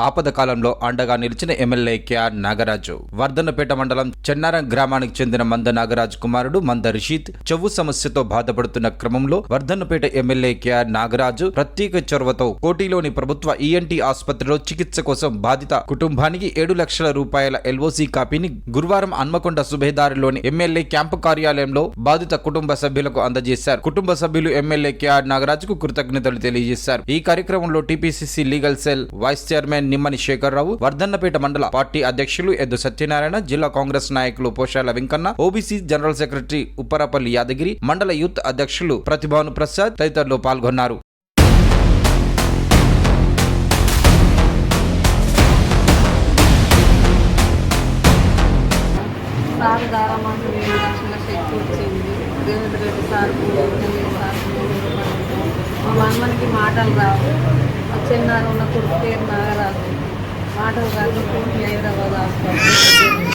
ఆపద కాలంలో అండగా నిలిచిన ఎమ్మెల్యే కేఆర్ నాగరాజు. వర్ధన్నపేట మండలం చెన్నారం గ్రామానికి చెందిన మంద నాగరాజు కుమారుడు మంద రిషిత్ చెవు సమస్యతో బాధపడుతున్న క్రమంలో వర్ధన్నపేట ఎమ్మెల్యే కేఆర్ నాగరాజు ప్రత్యేక చొరవతో కోటిలోని ప్రభుత్వ ఈఎన్టీ ఆసుపత్రిలో చికిత్స కోసం బాధిత కుటుంబానికి 7 లక్షల రూపాయల ఎల్ఓసి కాపీని గురువారం హన్మకొండ సుబేదారిలోని ఎమ్మెల్యే క్యాంపు కార్యాలయంలో బాధిత కుటుంబ సభ్యులకు అందజేశారు. కుటుంబ సభ్యులు ఎమ్మెల్యే కేఆర్ నాగరాజుకు కృతజ్ఞతలు తెలియజేశారు. ఈ కార్యక్రమంలో TPCC legal cell vice chairman Nimmani Shekhar Rao, Wardhannapet మండల పార్టీ అధ్యక్షులు ఎద్దు సత్యనారాయణ, జిల్లా కాంగ్రెస్ నాయకులు Poshala Venkanna, OBC general secretary Upparapalli Yadagiri, మండల యూత్ అధ్యక్షులు ప్రతిభాను ప్రసాద్ తదితరులు పాల్గొన్నారు. మనకి మాటలు రావు. చెన్నారు ఉన్న కొడుకు పేరు నాగరాజు మాటలు రాదు. హైదరాబాద్ హాస్పిటల్